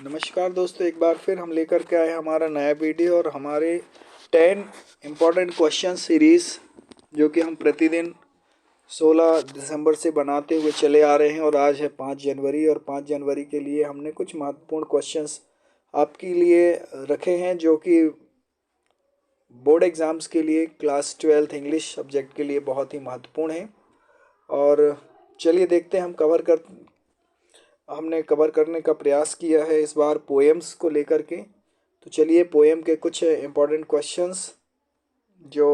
नमस्कार दोस्तों, एक बार फिर हम लेकर के आए हमारा नया वीडियो और हमारे 10 इम्पॉर्टेंट क्वेश्चन सीरीज़ जो कि हम प्रतिदिन 16 दिसंबर से बनाते हुए चले आ रहे हैं। और आज है 5 जनवरी और 5 जनवरी के लिए हमने कुछ महत्वपूर्ण क्वेश्चंस आपके लिए रखे हैं जो कि बोर्ड एग्ज़ाम्स के लिए क्लास 12th इंग्लिश सब्जेक्ट के लिए बहुत ही महत्वपूर्ण है। और चलिए देखते हैं, हमने कवर करने का प्रयास किया है इस बार पोएम्स को लेकर के। तो चलिए पोएम के कुछ इम्पोर्टेंट क्वेश्चंस जो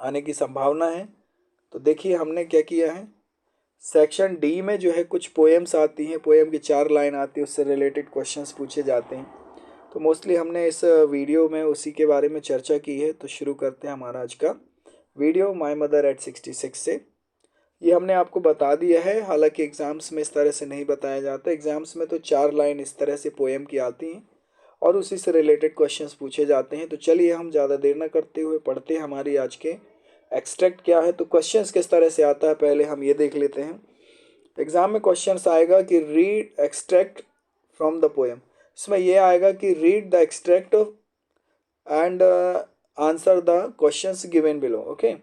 आने की संभावना है, तो देखिए हमने क्या किया है। सेक्शन डी में जो है कुछ पोएम्स आती हैं, पोएम की 4 लाइन आती है, उससे रिलेटेड क्वेश्चंस पूछे जाते हैं। तो मोस्टली हमने इस वीडियो में उसी के बारे में चर्चा की है। तो शुरू करते हैं हमारा आज का वीडियो माय मदर एट 66 से। ये हमने आपको बता दिया है, हालांकि एग्ज़ाम्स में इस तरह से नहीं बताया जाता। एग्ज़ाम्स में तो 4 लाइन इस तरह से पोएम की आती हैं और उसी से रिलेटेड क्वेश्चंस पूछे जाते हैं। तो चलिए हम ज़्यादा देर न करते हुए पढ़ते हैं हमारी आज के एक्सट्रैक्ट क्या है। तो क्वेश्चंस किस तरह से आता है पहले हम ये देख लेते हैं। एग्ज़ाम में क्वेश्चंस आएगा कि read extract from the poem. इसमें यह आएगा कि read the extract and answer the questions given below. Okay,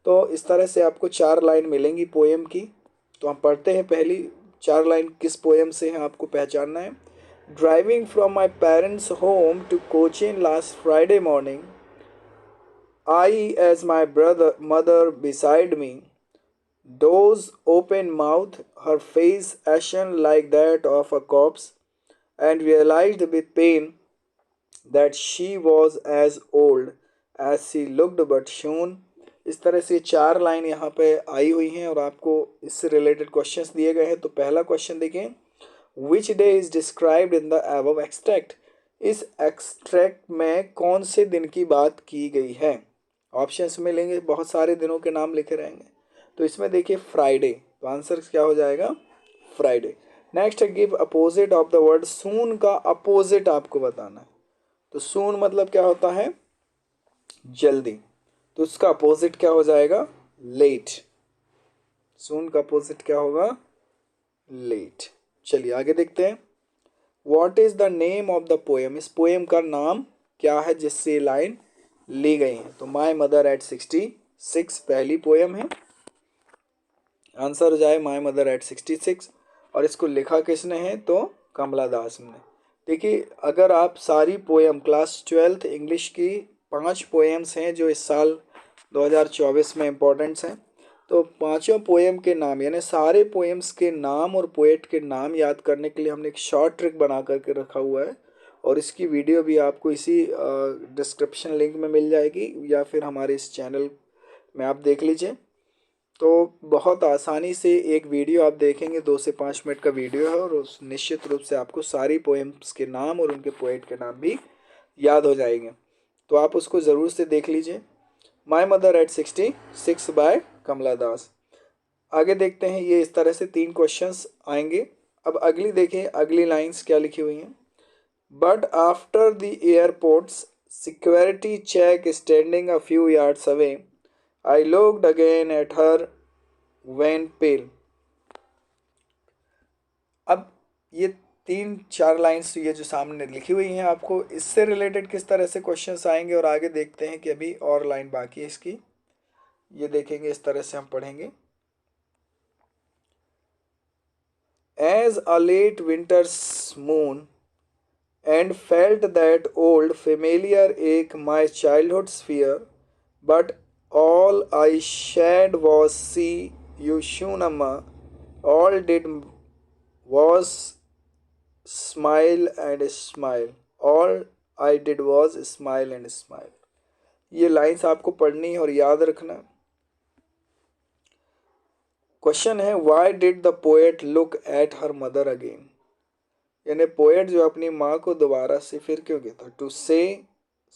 तो इस तरह से आपको 4 लाइन मिलेंगी पोएम की। तो हम पढ़ते हैं। पहली 4 लाइन किस पोएम से हैं आपको पहचानना है। Driving from my parents home to Cochin last Friday morning, I as my brother mother beside me, doors open mouth, her face ashen like that of a corpse, and realized with pain that she was as old as she looked but shone। इस तरह से 4 line यहाँ पे आई हुई हैं और आपको इससे रिलेटेड क्वेश्चंस दिए गए हैं। तो पहला क्वेश्चन देखें, which day is described in the above extract. इस एक्सट्रैक्ट में कौन से दिन की बात की गई है। ऑप्शंस मिलेंगे, बहुत सारे दिनों के नाम लिखे रहेंगे। तो इसमें देखिए फ्राइडे, तो आंसर क्या हो जाएगा फ्राइडे। नेक्स्ट है give opposite of the word soon का अपोजिट आपको बताना है। तो सून मतलब क्या होता है, जल्दी, तो उसका अपोजिट क्या हो जाएगा, लेट। सून का अपोजिट क्या होगा, लेट। चलिए आगे देखते हैं। What is the name of the poem. इस पोएम का नाम क्या है जिससे लाइन ली गई है। तो माई मदर एट 66 पहली पोएम है। आंसर हो जाए माई मदर एट 66। और इसको लिखा किसने है, तो कमला दास ने। देखिए अगर आप सारी पोएम क्लास 12th इंग्लिश की 5 पोएम्स हैं जो इस साल 2024 में इम्पोर्टेंट्स हैं, तो पांचों पोएम के नाम यानी सारे पोएम्स के नाम और पोएट के नाम याद करने के लिए हमने एक शॉर्ट ट्रिक बना करके रखा हुआ है। और इसकी वीडियो भी आपको इसी डिस्क्रिप्शन लिंक में मिल जाएगी या फिर हमारे इस चैनल में आप देख लीजिए। तो बहुत आसानी से एक वीडियो आप देखेंगे, 2 से 5 मिनट का वीडियो है और उस निश्चित रूप से आपको सारी पोएम्स के नाम और उनके पोएट के नाम भी याद हो जाएंगे। तो आप उसको ज़रूर से देख लीजिए। My mother at 66 bye Kamala दास। आगे देखते हैं, ये इस तरह से 3 क्वेश्चंस आएंगे। अब अगली देखें, अगली लाइंस क्या लिखी हुई हैं। But after the airports security check standing a few yards away, I looked again at her when pale। अब ये 3-4 लाइंस ये जो सामने लिखी हुई हैं, आपको इससे रिलेटेड किस तरह से क्वेश्चंस आएंगे और आगे देखते हैं कि अभी और लाइन बाकी है इसकी, ये देखेंगे। इस तरह से हम पढ़ेंगे। As a late winter's moon and felt that old familiar ache my childhood's fear, but all I shed was see you Shunama, all did was smile and smile, all I did was smile and smile। ये lines आपको पढ़नी और याद रखना। Question है why did the poet look at her mother again. यानी poet जो अपनी माँ को दोबारा से फिर क्यों कहता, टू से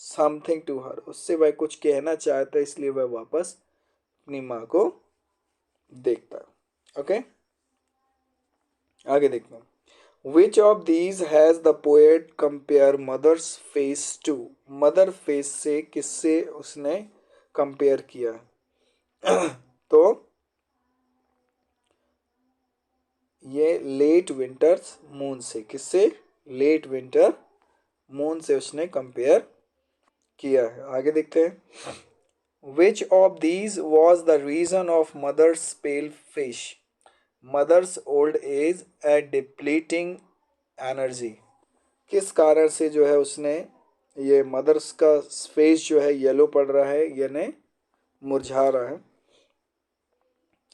समथिंग टू हर, उससे वह कुछ कहना चाहता है इसलिए वह वापस अपनी माँ को देखता है। ओके, आगे देखते हैं। Which of these has the poet compare mother's face to. Mother face से किससे उसने कंपेयर किया तो ये लेट विंटर्स मून से, किससे, लेट विंटर मून से उसने कंपेयर किया है। आगे देखते हैं, which of these was the reason of mother's pale fish, mother's old age and depleting energy. किस कारण से जो है उसने ये मदर्स का फेस जो है येलो पड़ रहा है यानी मुरझा रहा है।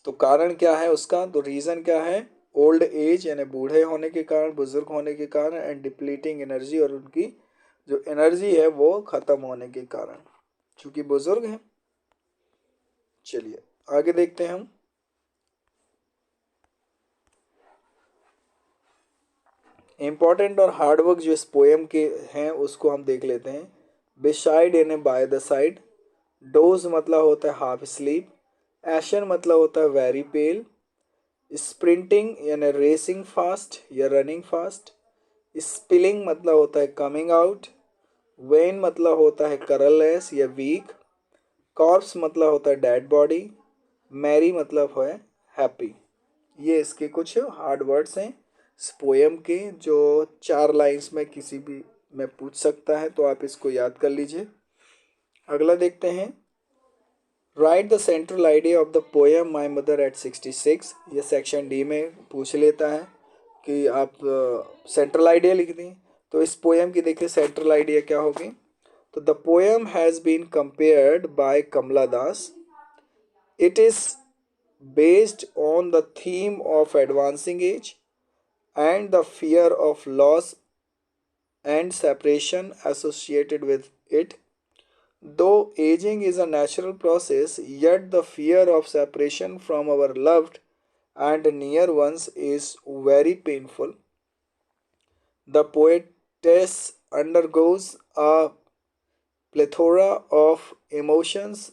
तो कारण क्या है उसका, तो रीज़न क्या है, ओल्ड एज यानी बूढ़े होने के कारण, बुजुर्ग होने के कारण, एंड डिप्लीटिंग एनर्जी, और उनकी जो एनर्जी है वो ख़त्म होने के कारण, चूँकि बुजुर्ग हैं। चलिए आगे देखते हैं हम। इम्पॉर्टेंट और हार्डवर्क जो इस पोएम के हैं उसको हम देख लेते हैं। बिसाइड यानी बाय द साइड, डोज मतलब होता है हाफ स्लीप, एशन मतलब होता है वेरी पेल, स्प्रिंटिंग यानी रेसिंग फास्ट या रनिंग फास्ट, स्पिलिंग मतलब होता है कमिंग आउट, वेन मतलब होता है कलरलेस या वीक, कॉर्प्स मतलब होता है डेड बॉडी, मैरी मतलब है हैप्पी। ये इसके कुछ हार्ड वर्ड्स हैं इस पोएम के, जो 4 लाइंस में किसी भी में पूछ सकता है, तो आप इसको याद कर लीजिए। अगला देखते हैं, right the central idea of the poem my mother at 66। ये सेक्शन डी में पूछ लेता है कि आप सेंट्रल आइडिया लिख दें। तो इस पोएम की देखिए सेंट्रल आइडिया क्या होगी, तो the poem has been compared by Kamala Das. It is based on the theme of advancing age and the fear of loss and separation associated with it. Though aging is a natural process, yet the fear of separation from our loved and near ones is very painful. The poetess undergoes a plethora of emotions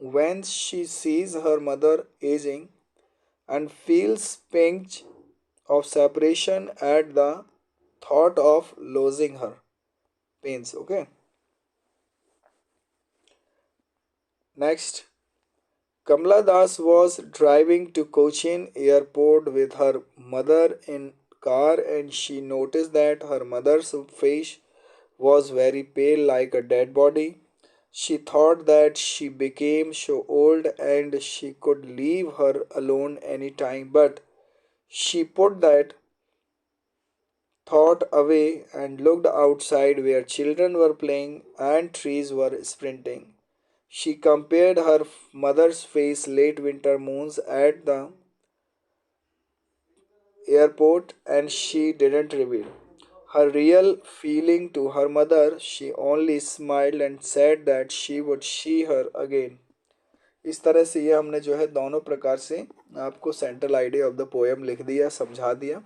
when she sees her mother aging and feels pinch of separation at the thought of losing her. Pains. Okay. Next, Kamala Das was driving to Cochin airport with her mother in car, and she noticed that her mother's face was very pale like a dead body. She thought that she became so old and she could leave her alone any time, but she put that thought away and looked outside where children were playing and trees were sprinting. She compared her mother's face late winter moons at the airport and she didn't reveal her real feeling to her mother. She only smiled and said that she would see her again. इस तरह से ये हमने जो है दोनों प्रकार से आपको central idea of the poem लिख दिया, समझा दिया।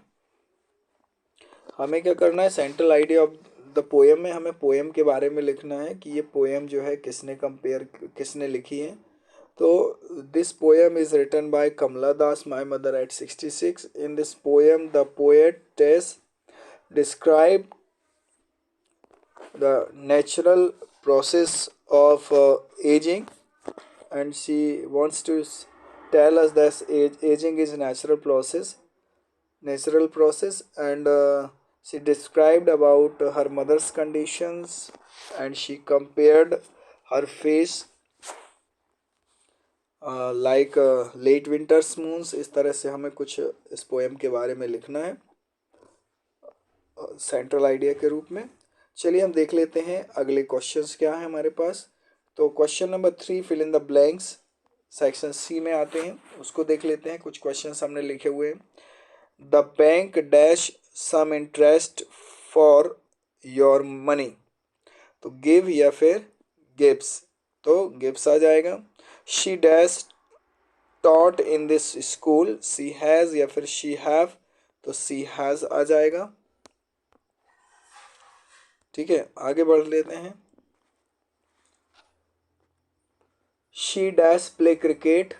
हमें क्या करना है, central idea of the poem में हमें पोएम के बारे में लिखना है कि ये पोएम जो है किसने लिखी है। तो this poem is written by Kamala Das, my mother at 66। In this poem the poetess describe the natural process of ageing and she wants to tell us that aging is a natural process, and she described about her mother's conditions and she compared her face like late winter's moons। इस तरह से हमें कुछ इस poem के बारे में लिखना है सेंट्रल आइडिया के रूप में। चलिए हम देख लेते हैं अगले क्वेश्चंस क्या है हमारे पास। तो question number 3, fill in the blanks, section C में आते हैं, उसको देख लेते हैं। कुछ क्वेश्चंस हमने लिखे हुए हैं। The bank dash some interest for your money, तो गिव या फिर गिव्स, तो गिव्स आ जाएगा। She dash taught in this school, she has या फिर शी हैव, तो सी हैज़ आ जाएगा। ठीक है, आगे बढ़ लेते हैं। She dash play cricket,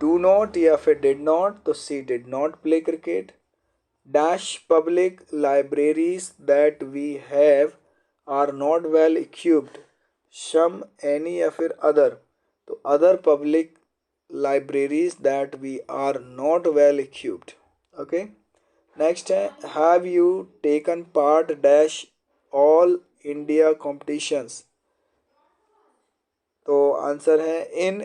do not या फिर डिड नॉट, तो she did not play cricket. Dash public libraries that we have are not well equipped, some, any या फिर अदर, तो other public libraries that we are not well equipped. Okay, next है have you taken part dash all India competitions. तो answer है in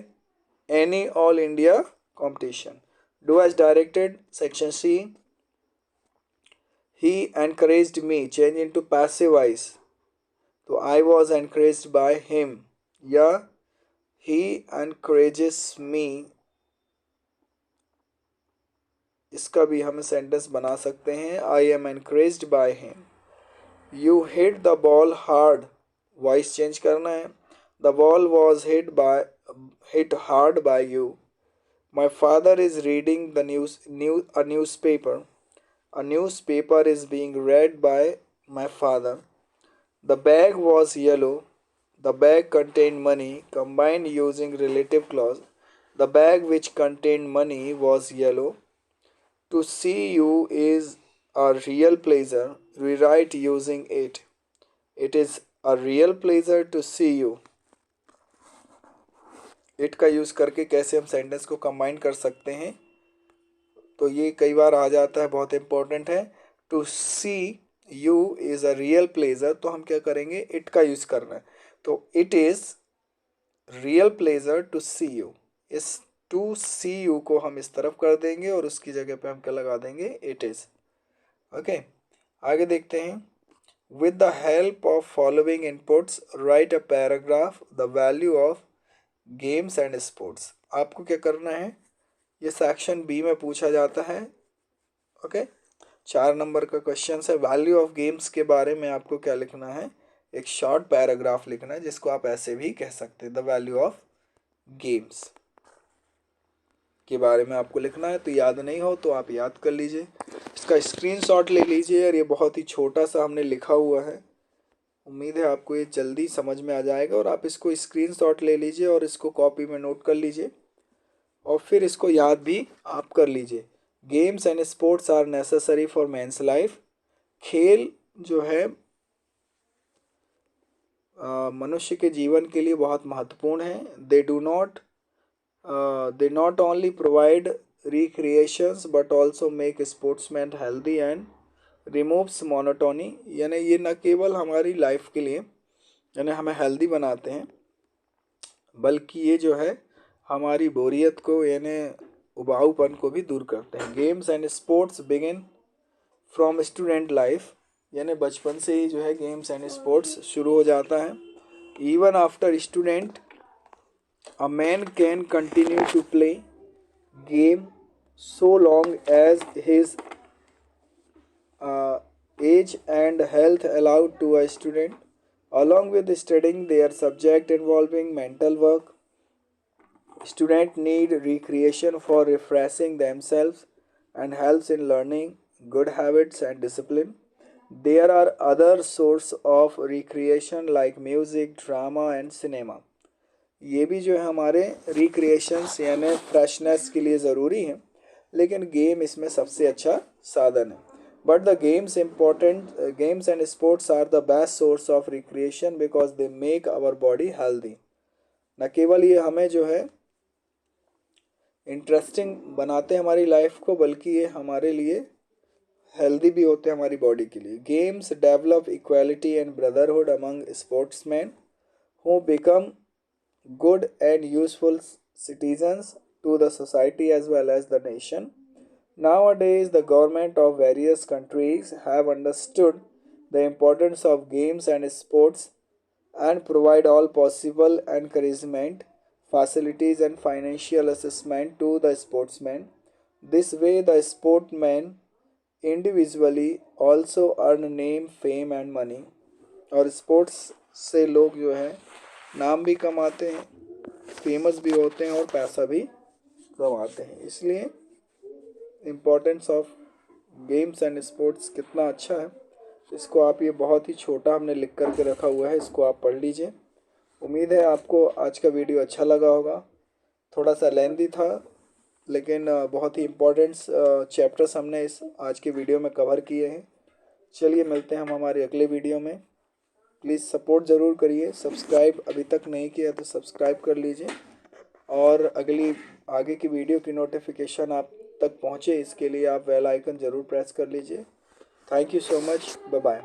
any all India competition. Do as directed, section C. He encouraged me, change into passive voice, तो I was encouraged by him, या ही encourages मी, इसका भी हम sentence बना सकते हैं I am encouraged by him. You hit the ball hard, voice change करना है, the ball was hit hard by you. My father is reading the newspaper, a newspaper is being read by my father. The bag was yellow. The bag contained money, combined using relative clause. The bag which contained money was yellow. To see you is a real pleasure. Rewrite using it. It is a real pleasure to see you. It का use करके कैसे हम sentence को combine कर सकते हैं, तो ये कई बार आ जाता है, बहुत इंपॉर्टेंट है। To see you is a real pleasure, तो हम क्या करेंगे, इट का यूज़ करना है। तो it is real pleasure to see you, इस टू सी यू को हम इस तरफ कर देंगे और उसकी जगह पे हम क्या लगा देंगे, इट इज़। ओके, आगे देखते हैं। With the help of following inputs right a paragraph the value of games and sports. आपको क्या करना है, ये सेक्शन बी में पूछा जाता है। ओके, 4 नंबर का क्वेश्चन है। वैल्यू ऑफ गेम्स के बारे में आपको क्या लिखना है, एक शॉर्ट पैराग्राफ लिखना है, जिसको आप ऐसे भी कह सकते हैं, द वैल्यू ऑफ गेम्स के बारे में आपको लिखना है। तो याद नहीं हो तो आप याद कर लीजिए, इसका स्क्रीनशॉट ले लीजिए। और ये बहुत ही छोटा सा हमने लिखा हुआ है, उम्मीद है आपको ये जल्दी समझ में आ जाएगा। और आप इसको स्क्रीनशॉट ले लीजिए और इसको कॉपी में नोट कर लीजिए और फिर इसको याद भी आप कर लीजिए। Games and sports are necessary for man's life. खेल जो है मनुष्य के जीवन के लिए बहुत महत्वपूर्ण है। They not only provide recreations but also make sportsman healthy and removes monotony, यानी ये न केवल हमारी लाइफ के लिए यानी हमें हेल्दी बनाते हैं, बल्कि ये जो है हमारी बोरियत को यानी उबाऊपन को भी दूर करते हैं। Games and sports begin from student life, यानी बचपन से ही जो है गेम्स एंड स्पोर्ट्स शुरू हो जाता है। Even after student a man can continue to play game so long as his age and health allowed to a student along with studying their subject involving mental work. Students need recreation for refreshing themselves and helps in learning good habits and discipline. There are other sources of recreation like music, drama and cinema. ये भी जो है हमारे recreations यानी freshness के लिए ज़रूरी हैं, लेकिन गेम इसमें सबसे अच्छा साधन है। But the games and sports are the best source of recreation because they make our body healthy. न केवल ये हमें जो है इंटरेस्टिंग बनाते हैं हमारी लाइफ को, बल्कि ये हमारे लिए हेल्दी भी होते हैं हमारी बॉडी के लिए। Games develop equality and brotherhood among sportsman who become good and useful citizens to the society as well as the nation. Nowadays, the government of various countries have understood the importance of games and sports and provide all possible encouragement, facilities and financial assistance to the sportsmen. This way, the sportsmen individually also earn name, fame and money. और sports से लोग जो है नाम भी कमाते हैं, famous भी होते हैं और पैसा भी कमाते हैं। इसलिए importance of games and sports कितना अच्छा है, इसको आप, ये बहुत ही छोटा हमने लिख करके रखा हुआ है, इसको आप पढ़ लीजिए। उम्मीद है आपको आज का वीडियो अच्छा लगा होगा। थोड़ा सा लेंथी था, लेकिन बहुत ही इम्पोर्टेंट चैप्टर्स हमने इस आज के वीडियो में कवर किए हैं। चलिए मिलते हैं हम हमारे अगले वीडियो में। प्लीज़ सपोर्ट ज़रूर करिए। सब्सक्राइब अभी तक नहीं किया तो सब्सक्राइब कर लीजिए और आगे की वीडियो की नोटिफिकेशन आप तक पहुँचे इसके लिए आप बेल आइकन ज़रूर प्रेस कर लीजिए। Thank you so much, bye bye.